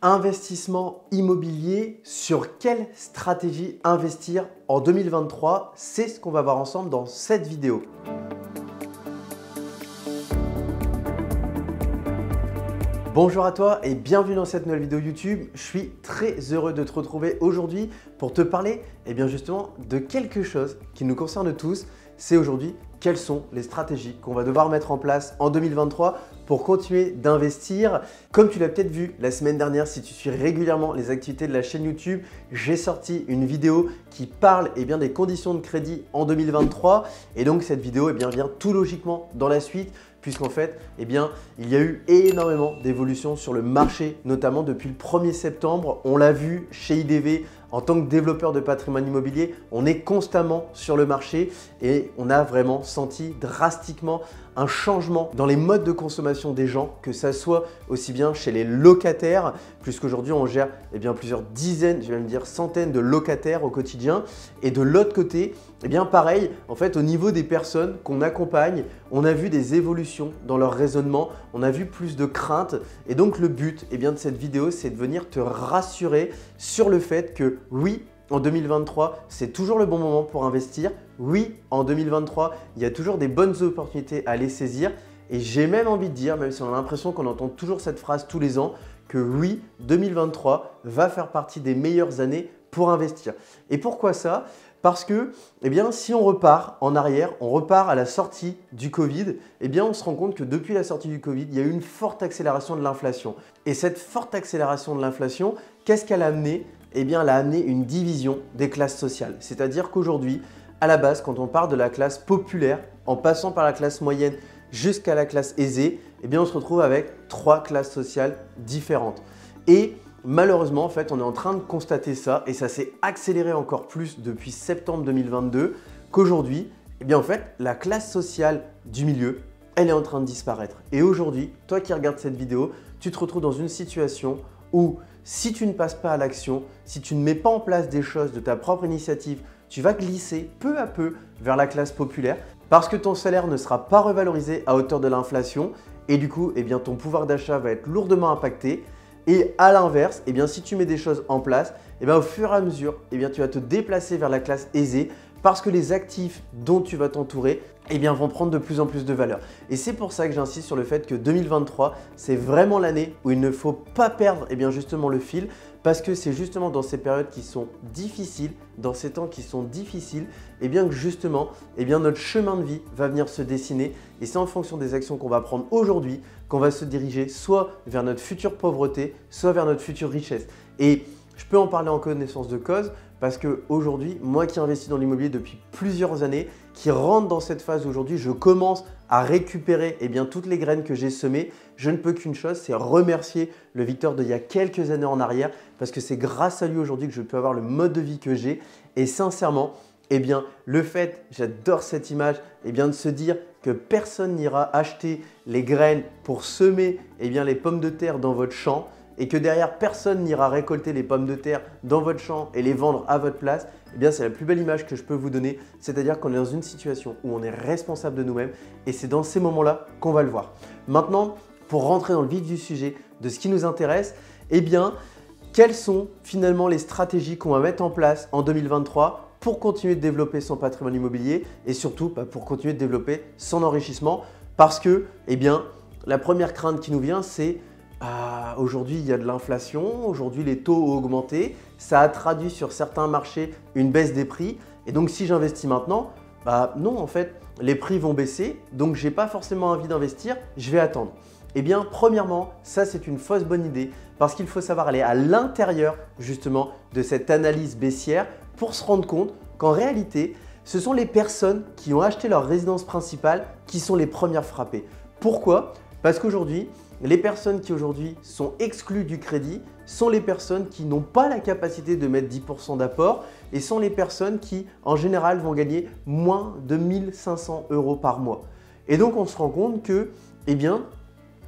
Investissement immobilier, sur quelle stratégie investir en 2023? C'est ce qu'on va voir ensemble dans cette vidéo. Bonjour à toi et bienvenue dans cette nouvelle vidéo YouTube. Je suis très heureux de te retrouver aujourd'hui pour te parler justement de quelque chose qui nous concerne tous. C'est aujourd'hui quelles sont les stratégies qu'on va devoir mettre en place en 2023 pour continuer d'investir. Comme tu l'as peut-être vu la semaine dernière, si tu suis régulièrement les activités de la chaîne YouTube, j'ai sorti une vidéo qui parle des conditions de crédit en 2023. Et donc cette vidéo vient tout logiquement dans la suite, puisqu'en fait, il y a eu énormément d'évolutions sur le marché, notamment depuis le 1er septembre. On l'a vu chez IDV, en tant que développeur de patrimoine immobilier, on est constamment sur le marché et on a vraiment senti drastiquement un changement dans les modes de consommation des gens, que ça soit aussi bien chez les locataires, puisqu'aujourd'hui on gère plusieurs dizaines, je vais même dire centaines de locataires au quotidien. Et de l'autre côté, pareil, en fait, au niveau des personnes qu'on accompagne, on a vu des évolutions dans leur raisonnement, on a vu plus de craintes. Et donc le but de cette vidéo, c'est de venir te rassurer sur le fait que oui, en 2023, c'est toujours le bon moment pour investir. Oui, en 2023, il y a toujours des bonnes opportunités à les saisir. Et j'ai même envie de dire, même si on a l'impression qu'on entend toujours cette phrase tous les ans, que oui, 2023 va faire partie des meilleures années pour investir. Et pourquoi ça? Parce que si on repart en arrière, on repart à la sortie du Covid, on se rend compte que depuis la sortie du Covid, il y a eu une forte accélération de l'inflation. Et cette forte accélération de l'inflation, qu'est-ce qu'elle a amené? Elle a amené une division des classes sociales. C'est-à-dire qu'aujourd'hui, à la base, quand on part de la classe populaire, en passant par la classe moyenne jusqu'à la classe aisée, on se retrouve avec 3 classes sociales différentes. Et malheureusement, en fait, on est en train de constater ça, et ça s'est accéléré encore plus depuis septembre 2022, qu'aujourd'hui, en fait, la classe sociale du milieu, elle est en train de disparaître. Et aujourd'hui, toi qui regardes cette vidéo, tu te retrouves dans une situation où si tu ne passes pas à l'action, si tu ne mets pas en place des choses de ta propre initiative, tu vas glisser peu à peu vers la classe populaire parce que ton salaire ne sera pas revalorisé à hauteur de l'inflation et du coup, ton pouvoir d'achat va être lourdement impacté. Et à l'inverse, si tu mets des choses en place, au fur et à mesure, tu vas te déplacer vers la classe aisée parce que les actifs dont tu vas t'entourer vont prendre de plus en plus de valeur. Et c'est pour ça que j'insiste sur le fait que 2023, c'est vraiment l'année où il ne faut pas perdre justement le fil, parce que c'est justement dans ces périodes qui sont difficiles, dans ces temps qui sont difficiles, que justement notre chemin de vie va venir se dessiner. Et c'est en fonction des actions qu'on va prendre aujourd'hui qu'on va se diriger soit vers notre future pauvreté, soit vers notre future richesse. Et je peux en parler en connaissance de cause parce qu'aujourd'hui, moi qui investis dans l'immobilier depuis plusieurs années, qui rentre dans cette phase où aujourd'hui je commence à récupérer toutes les graines que j'ai semées, je ne peux qu'une chose, c'est remercier le Victor d'il y a quelques années en arrière, parce que c'est grâce à lui aujourd'hui que je peux avoir le mode de vie que j'ai. Et sincèrement, le fait, j'adore cette image, de se dire que personne n'ira acheter les graines pour semer les pommes de terre dans votre champ, et que derrière, personne n'ira récolter les pommes de terre dans votre champ et les vendre à votre place, c'est la plus belle image que je peux vous donner. C'est-à-dire qu'on est dans une situation où on est responsable de nous-mêmes et c'est dans ces moments-là qu'on va le voir. Maintenant, pour rentrer dans le vif du sujet de ce qui nous intéresse, quelles sont finalement les stratégies qu'on va mettre en place en 2023 pour continuer de développer son patrimoine immobilier et surtout pour continuer de développer son enrichissement? Parce que la première crainte qui nous vient, c'est aujourd'hui, il y a de l'inflation, aujourd'hui les taux ont augmenté, ça a traduit sur certains marchés une baisse des prix. Et donc si j'investis maintenant, non, en fait, les prix vont baisser, donc je n'ai pas forcément envie d'investir, je vais attendre. Premièrement, ça c'est une fausse bonne idée parce qu'il faut savoir aller à l'intérieur justement de cette analyse baissière pour se rendre compte qu'en réalité, ce sont les personnes qui ont acheté leur résidence principale qui sont les premières frappées. Pourquoi? Parce qu'aujourd'hui, les personnes qui aujourd'hui sont exclues du crédit sont les personnes qui n'ont pas la capacité de mettre 10% d'apport et sont les personnes qui, en général, vont gagner moins de 1 500 € par mois. Et donc, on se rend compte que,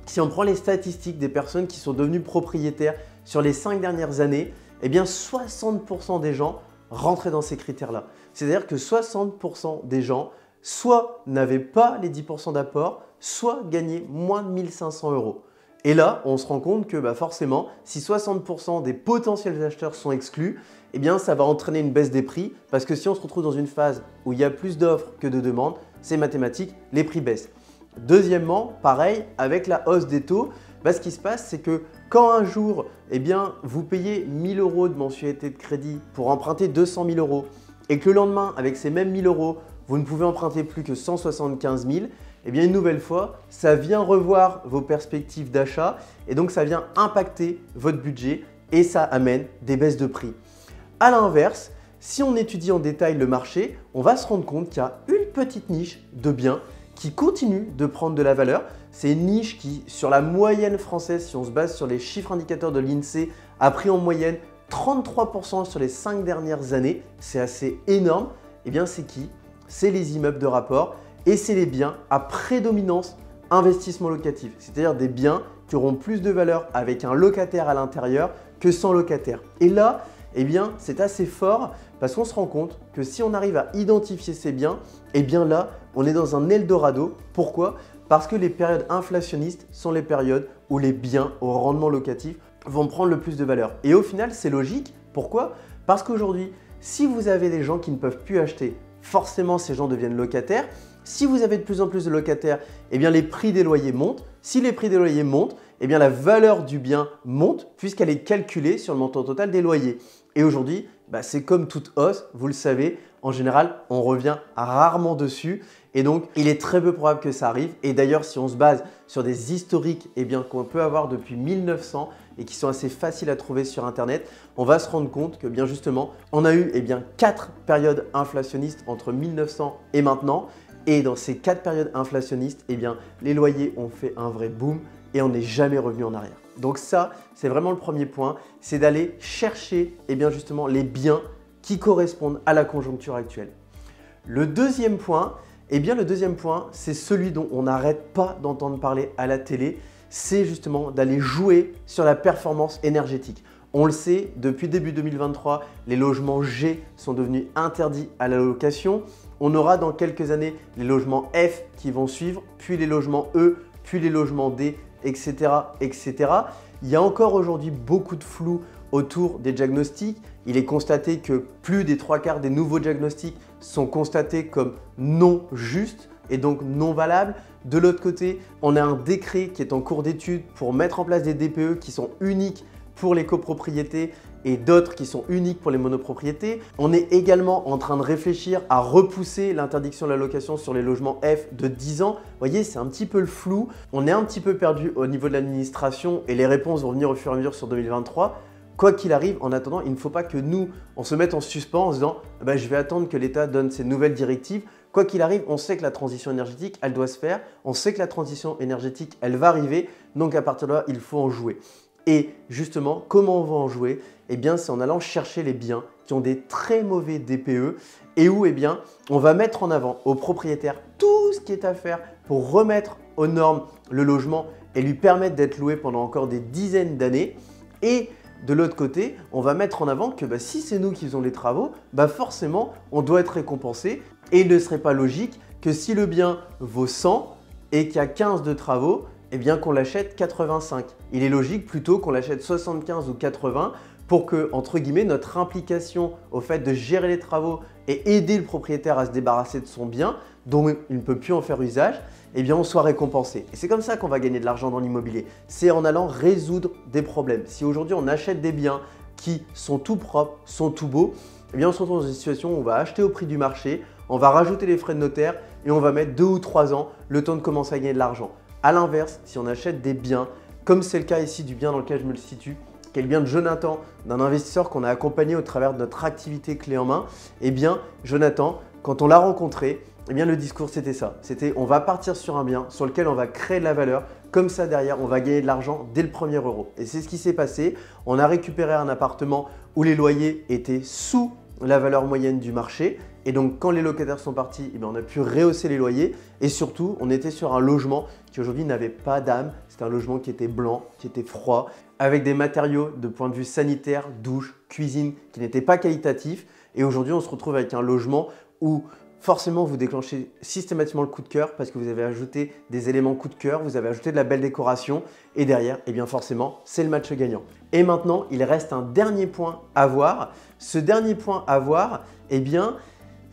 si on prend les statistiques des personnes qui sont devenues propriétaires sur les 5 dernières années, 60% des gens rentraient dans ces critères-là. C'est-à-dire que 60% des gens soit n'avaient pas les 10% d'apport, soit gagnaient moins de 1 500 €. Et là, on se rend compte que forcément, si 60% des potentiels acheteurs sont exclus, eh bien ça va entraîner une baisse des prix parce que si on se retrouve dans une phase où il y a plus d'offres que de demandes, c'est mathématique, les prix baissent. Deuxièmement, pareil, avec la hausse des taux, ce qui se passe, c'est que quand un jour, vous payez 1 000 € de mensualité de crédit pour emprunter 200 000 € et que le lendemain, avec ces mêmes 1 000 €, vous ne pouvez emprunter plus que 175 000, une nouvelle fois, ça vient revoir vos perspectives d'achat et donc ça vient impacter votre budget et ça amène des baisses de prix. A l'inverse, si on étudie en détail le marché, on va se rendre compte qu'il y a une petite niche de biens qui continue de prendre de la valeur. C'est une niche qui, sur la moyenne française, si on se base sur les chiffres indicateurs de l'INSEE, a pris en moyenne 33% sur les 5 dernières années. C'est assez énorme. C'est qui? C'est les immeubles de rapport et c'est les biens à prédominance investissement locatif. C'est-à-dire des biens qui auront plus de valeur avec un locataire à l'intérieur que sans locataire. Et là, c'est assez fort parce qu'on se rend compte que si on arrive à identifier ces biens, là, on est dans un Eldorado. Pourquoi? Parce que les périodes inflationnistes sont les périodes où les biens au rendement locatif vont prendre le plus de valeur. Et au final, c'est logique. Pourquoi? Parce qu'aujourd'hui, si vous avez des gens qui ne peuvent plus acheter, forcément ces gens deviennent locataires. Si vous avez de plus en plus de locataires, les prix des loyers montent. Si les prix des loyers montent, la valeur du bien monte puisqu'elle est calculée sur le montant total des loyers. Et aujourd'hui, c'est comme toute hausse, vous le savez, en général, on revient rarement dessus et donc il est très peu probable que ça arrive. Et d'ailleurs, si on se base sur des historiques qu'on peut avoir depuis 1900 et qui sont assez faciles à trouver sur Internet, on va se rendre compte que justement, on a eu 4 périodes inflationnistes entre 1900 et maintenant. Et dans ces 4 périodes inflationnistes, les loyers ont fait un vrai boom et on n'est jamais revenu en arrière. Donc ça, c'est vraiment le premier point, c'est d'aller chercher justement les biens qui correspondent à la conjoncture actuelle. Le deuxième point, c'est celui dont on n'arrête pas d'entendre parler à la télé, c'est justement d'aller jouer sur la performance énergétique. On le sait, depuis début 2023, les logements G sont devenus interdits à la location. On aura dans quelques années les logements F qui vont suivre, puis les logements E, puis les logements D, etc., etc. Il y a encore aujourd'hui beaucoup de flou autour des diagnostics. Il est constaté que plus des 3/4 des nouveaux diagnostics sont constatés comme non justes et donc non valables. De l'autre côté, on a un décret qui est en cours d'étude pour mettre en place des DPE qui sont uniques pour les copropriétés et d'autres qui sont uniques pour les monopropriétés. On est également en train de réfléchir à repousser l'interdiction de la location sur les logements F de 10 ans. Vous voyez, c'est un petit peu le flou. On est un petit peu perdu au niveau de l'administration et les réponses vont venir au fur et à mesure sur 2023. Quoi qu'il arrive, en attendant, il ne faut pas que nous, on se mette en suspens en se disant « je vais attendre que l'État donne ses nouvelles directives ». Quoi qu'il arrive, on sait que la transition énergétique, elle doit se faire. On sait que la transition énergétique, elle va arriver. Donc à partir de là, il faut en jouer. Et justement, comment on va en jouer? C'est en allant chercher les biens qui ont des très mauvais DPE et où on va mettre en avant aux propriétaires tout ce qui est à faire pour remettre aux normes le logement et lui permettre d'être loué pendant encore des dizaines d'années. Et de l'autre côté, on va mettre en avant que si c'est nous qui faisons les travaux, forcément, on doit être récompensé. Et il ne serait pas logique que si le bien vaut 100 et qu'il y a 15 de travaux, qu'on l'achète 85. Il est logique plutôt qu'on l'achète 75 ou 80 pour que, entre guillemets, notre implication au fait de gérer les travaux et aider le propriétaire à se débarrasser de son bien, dont il ne peut plus en faire usage, on soit récompensé. Et c'est comme ça qu'on va gagner de l'argent dans l'immobilier. C'est en allant résoudre des problèmes. Si aujourd'hui on achète des biens qui sont tout propres, sont tout beaux, on se retrouve dans une situation où on va acheter au prix du marché, on va rajouter les frais de notaire et on va mettre 2 ou 3 ans le temps de commencer à gagner de l'argent. A l'inverse, si on achète des biens, comme c'est le cas ici du bien dans lequel je me le situe, qui est le bien de Jonathan, d'un investisseur qu'on a accompagné au travers de notre activité clé en main, Jonathan, quand on l'a rencontré, le discours c'était ça. C'était on va partir sur un bien sur lequel on va créer de la valeur. Comme ça derrière, on va gagner de l'argent dès le premier euro. Et c'est ce qui s'est passé. On a récupéré un appartement où les loyers étaient sous la valeur moyenne du marché. Et donc, quand les locataires sont partis, on a pu rehausser les loyers. Et surtout, on était sur un logement qui aujourd'hui n'avait pas d'âme. C'était un logement qui était blanc, qui était froid, avec des matériaux de point de vue sanitaire, douche, cuisine, qui n'étaient pas qualitatifs. Et aujourd'hui, on se retrouve avec un logement où forcément vous déclenchez systématiquement le coup de cœur parce que vous avez ajouté des éléments coup de cœur, vous avez ajouté de la belle décoration et derrière, eh bien forcément, c'est le match gagnant. Et maintenant, il reste un dernier point à voir. Ce dernier point à voir, eh bien,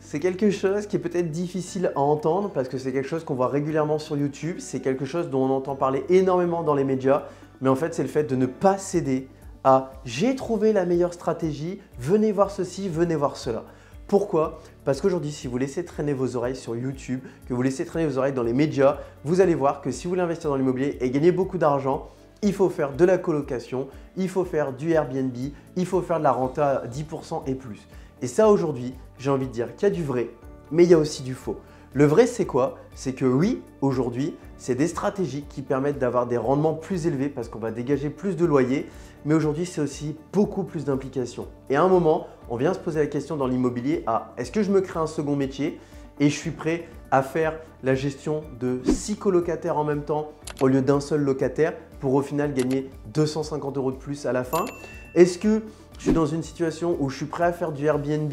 c'est quelque chose qui est peut-être difficile à entendre parce que c'est quelque chose qu'on voit régulièrement sur YouTube, c'est quelque chose dont on entend parler énormément dans les médias, mais en fait, c'est le fait de ne pas céder à « j'ai trouvé la meilleure stratégie, venez voir ceci, venez voir cela ». Pourquoi? Parce qu'aujourd'hui, si vous laissez traîner vos oreilles sur YouTube, que vous laissez traîner vos oreilles dans les médias, vous allez voir que si vous voulez investir dans l'immobilier et gagner beaucoup d'argent, il faut faire de la colocation, il faut faire du Airbnb, il faut faire de la renta à 10% et plus. Et ça, aujourd'hui, j'ai envie de dire qu'il y a du vrai, mais il y a aussi du faux. Le vrai, c'est quoi? C'est que oui, aujourd'hui, c'est des stratégies qui permettent d'avoir des rendements plus élevés parce qu'on va dégager plus de loyers, mais aujourd'hui, c'est aussi beaucoup plus d'implications. Et à un moment, on vient se poser la question dans l'immobilier à est-ce que je me crée un second métier et je suis prêt à faire la gestion de 6 colocataires en même temps au lieu d'un seul locataire pour au final gagner 250 € de plus à la fin? Est-ce que je suis dans une situation où je suis prêt à faire du Airbnb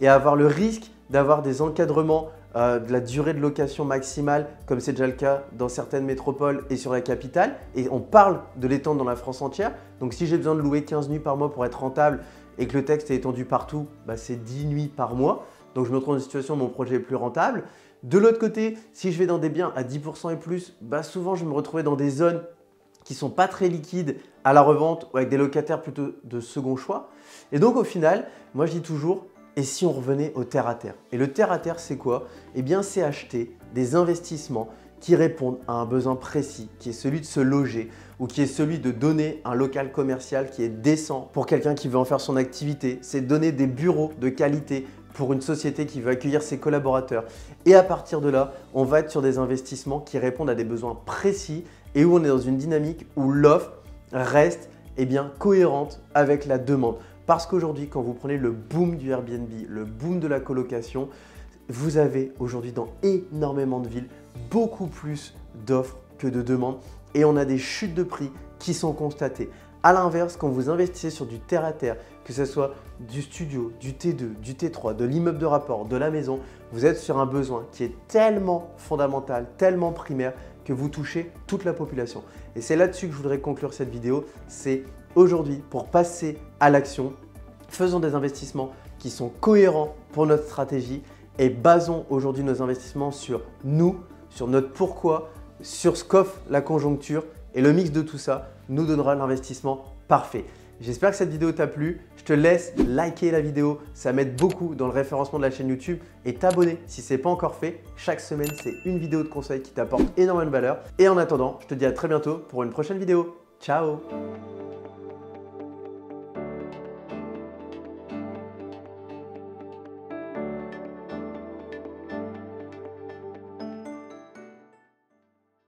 et à avoir le risque d'avoir des encadrements de la durée de location maximale, comme c'est déjà le cas dans certaines métropoles et sur la capitale, et on parle de l'étendre dans la France entière. Donc si j'ai besoin de louer 15 nuits par mois pour être rentable et que le texte est étendu partout, bah c'est 10 nuits par mois. Donc je me retrouve dans une situation où mon projet est plus rentable. De l'autre côté, si je vais dans des biens à 10% et plus, bah souvent je vais me retrouver dans des zones qui ne sont pas très liquides à la revente ou avec des locataires plutôt de second choix. Et donc au final, moi je dis toujours, et si on revenait au terre-à-terre? Et le terre-à-terre, c'est quoi? Eh bien, c'est acheter des investissements qui répondent à un besoin précis, qui est celui de se loger ou qui est celui de donner un local commercial qui est décent pour quelqu'un qui veut en faire son activité. C'est donner des bureaux de qualité pour une société qui veut accueillir ses collaborateurs. Et à partir de là, on va être sur des investissements qui répondent à des besoins précis et où on est dans une dynamique où l'offre reste cohérente avec la demande. Parce qu'aujourd'hui, quand vous prenez le boom du Airbnb, le boom de la colocation, vous avez aujourd'hui dans énormément de villes beaucoup plus d'offres que de demandes et on a des chutes de prix qui sont constatées. A l'inverse, quand vous investissez sur du terre-à-terre, que ce soit du studio, du T2, du T3, de l'immeuble de rapport, de la maison, vous êtes sur un besoin qui est tellement fondamental, tellement primaire que vous touchez toute la population. Et c'est là-dessus que je voudrais conclure cette vidéo, c'est aujourd'hui, pour passer à l'action, faisons des investissements qui sont cohérents pour notre stratégie et basons aujourd'hui nos investissements sur nous, sur notre pourquoi, sur ce qu'offre la conjoncture et le mix de tout ça nous donnera l'investissement parfait. J'espère que cette vidéo t'a plu. Je te laisse liker la vidéo, ça m'aide beaucoup dans le référencement de la chaîne YouTube et t'abonner si ce n'est pas encore fait. Chaque semaine, c'est une vidéo de conseil qui t'apporte énormément de valeur. Et en attendant, je te dis à très bientôt pour une prochaine vidéo. Ciao!